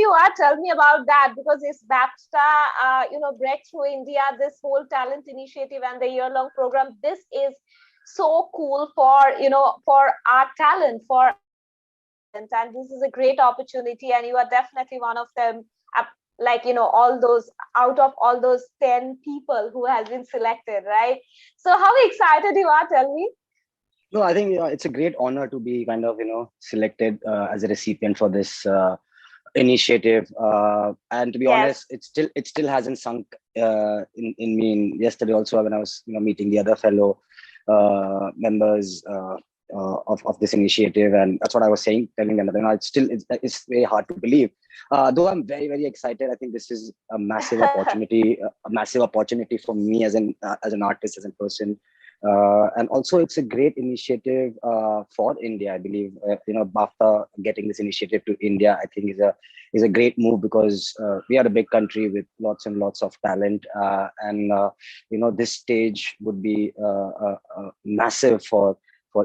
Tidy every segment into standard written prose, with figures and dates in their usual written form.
you are, tell me about that, because it's BAFTA, Breakthrough India, this whole talent initiative and the year-long program. This is so cool for, for our talent, and this is a great opportunity, and you are definitely one of them. All those, out of all those 10 people who has been selected, right? So how excited you are, tell me. No, I think it's a great honor to be kind of selected as a recipient for this initiative. And to be honest, it still hasn't sunk in me. Yesterday also, when I was meeting the other fellow members of this initiative, and that's what I was telling them. It's very hard to believe. Though I'm very, very excited. I think this is a massive opportunity, for me as an artist, as a person. And also, it's a great initiative for India. I believe BAFTA getting this initiative to India, I think is a great move, because we are a big country with lots and lots of talent, and this stage would be massive for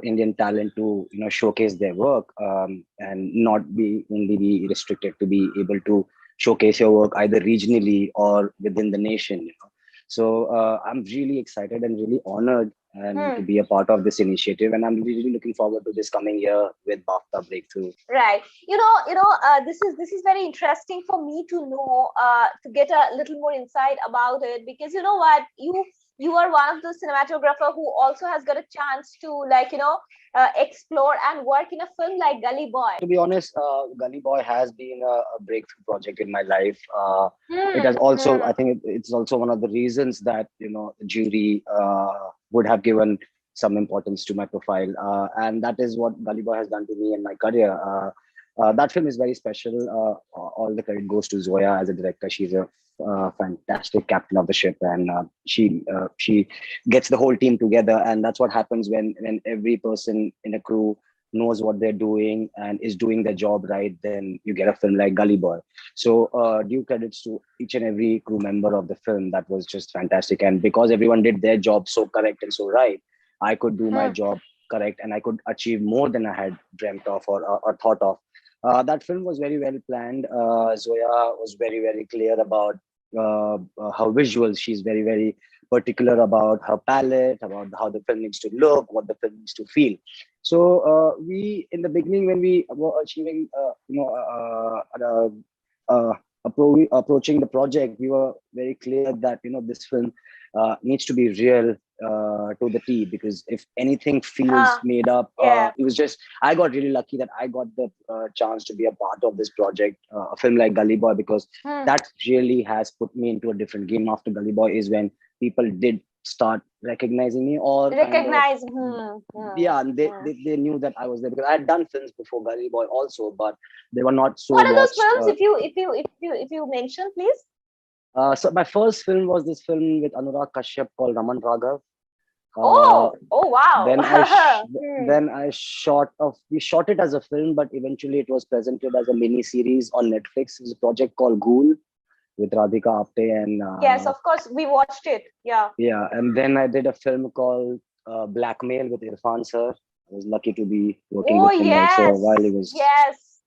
Indian talent to showcase their work, and not only be restricted to be able to showcase your work either regionally or within the nation. So I'm really excited and really honored and to be a part of this initiative, and I'm really looking forward to this coming year with BAFTA Breakthrough. Right. This is very interesting for me to know, to get a little more insight about it, because you know what, you are one of the cinematographer who also has got a chance to explore and work in a film like Gully Boy. To be honest, Gully Boy has been a breakthrough project in my life. It has also, I think it's also one of the reasons that the jury would have given some importance to my profile, and that is what Gully Boy has done to me in my career. That film is very special. All the credit goes to Zoya as a director. She's a fantastic captain of the ship, and she gets the whole team together. And that's what happens when every person in a crew knows what they're doing and is doing their job right. Then you get a film like Gully Boy. So due credits to each and every crew member of the film. That was just fantastic. And because everyone did their job so correct and so right, I could do my job correct, and I could achieve more than I had dreamt of or thought of. That film was very well planned. Zoya was very, very clear about her visuals. She's very, very particular about her palette, about how the film needs to look, what the film needs to feel. So we, in the beginning, when we were achieving, approaching the project, we were very clear that this film needs to be real to the T, because if anything feels made up, it was just, I got really lucky that I got the chance to be a part of this project, a film like Gully Boy, because that really has put me into a different game. After Gully Boy is when people did start recognizing me, or they knew that I was there, because I had done films before Gully Boy also, but they were not so. What are those films? If you mention, please. So my first film was this film with Anurag Kashyap called Raman Raghav. Oh wow! We shot it as a film, but eventually it was presented as a mini series on Netflix. It was a project called Ghoul with Radhika Apte, and yes, of course, we watched it. Yeah. Yeah, and then I did a film called Blackmail with Irfan sir. I was lucky to be working with him also while he was. Yes.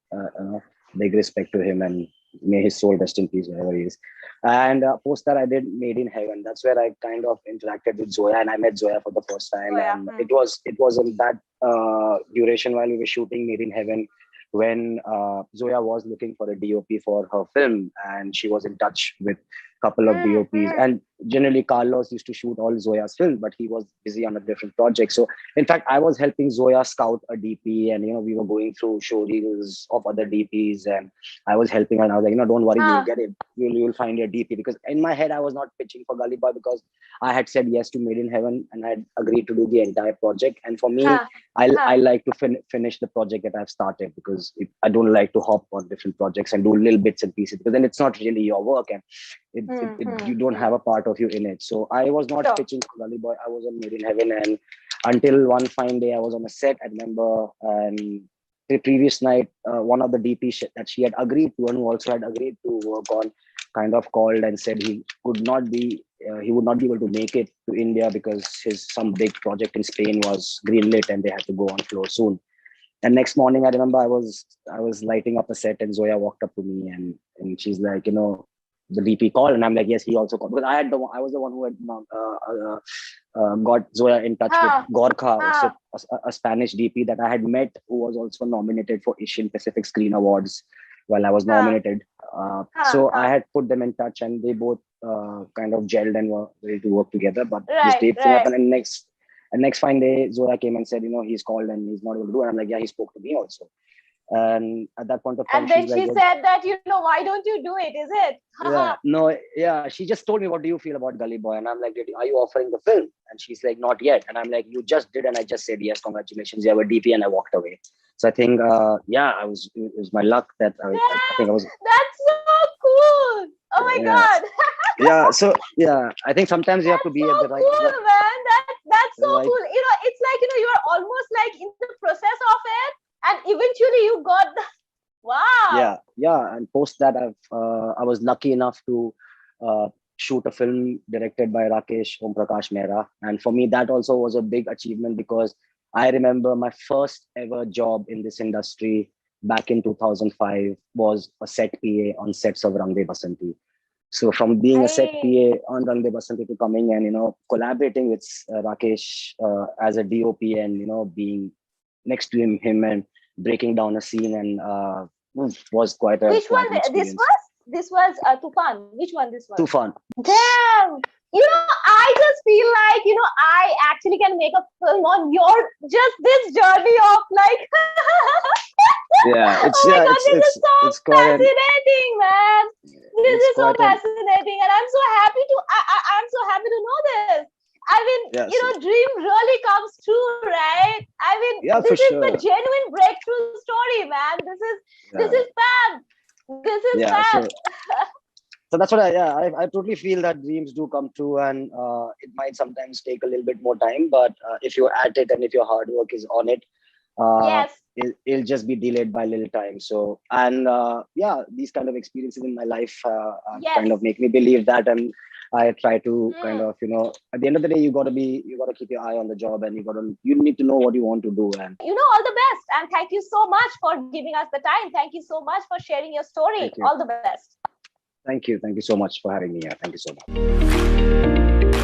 Big respect to him, and may his soul rest in peace wherever he is. And post that, I did Made in Heaven. That's where I kind of interacted with Zoya, and I met Zoya for the first time. And it was in that duration while we were shooting Made in Heaven, when Zoya was looking for a DOP for her film, and she was in touch with a couple of DOPs. And generally, Carlos used to shoot all Zoya's films, but he was busy on a different project. So, in fact, I was helping Zoya scout a DP, and we were going through showreels of other DPs, and I was helping her. And I was like, don't worry, you'll get it. You'll find your DP. Because in my head, I was not pitching for Gully Boy, because I had said yes to Made in Heaven, and I had agreed to do the entire project. And for me, I like to finish the project that I've started, because I don't like to hop on different projects and do little bits and pieces, because then it's not really your work, and you don't have a part of you in it. So I was not pitching for Gully Boy. I was on Made in Heaven, and until one fine day I was on a set, I remember, and the previous night, one of the DPs that she had agreed to, and who also had agreed to work on, kind of called and said he would not be able to make it to India, because some big project in Spain was greenlit and they had to go on floor soon. And next morning, I remember I was lighting up a set, and Zoya walked up to me, and she's like, the DP called, and I'm like, yes, he also called, because I was the one who had got Zoya in touch with Gorkha, a Spanish DP that I had met, who was also nominated for Asian Pacific Screen Awards while I was nominated. So I had put them in touch, and they both kind of gelled and were ready to work together. But this date thing happened, and next fine day, Zoya came and said, he's called and he's not able to do it. And I'm like, yeah, he spoke to me also. And at that point of time, and then she said that, why don't you do it? Is it? She just told me, what do you feel about Gully Boy? And I'm like, are you offering the film? And she's like, not yet. And I'm like, you just did. And I just said, yes, congratulations, you have a DP. And I walked away. So I think, it was my luck that I think I was. That's so cool. Oh my God. So I think sometimes you have to be at the right. Cool, man. That's so cool. It's like, you are almost like in the process of it. And eventually you got the... Wow. Yeah. And post that, I was lucky enough to shoot a film directed by Rakesh Om Prakash Mehra. And for me, that also was a big achievement, because I remember my first ever job in this industry back in 2005 was a set PA on sets of Rang De Basanti. So from being a set PA on Rang De Basanti to coming and, collaborating with Rakesh as a DOP and, being next to him and breaking down a scene and was quite a... Which one this was Toofan. Which one this was? Toofan. Damn. I just feel like, I actually can make a film on just this journey of like... This is so fascinating, man. This is so fascinating, and I'm so happy to know this. I mean, dream really comes true, right? I mean, this is the genuine breakthrough story, man. This is fab. This is fab. So that's what I totally feel that dreams do come true, and it might sometimes take a little bit more time, but if you're at it and if your hard work is on it, it'll just be delayed by a little time. So, and these kind of experiences in my life kind of make me believe that, and I try to kind of, at the end of the day, you got to keep your eye on the job, and you need to know what you want to do. And all the best. And thank you so much for giving us the time. Thank you so much for sharing your story. All the best. Thank you. Thank you so much for having me here. Thank you so much.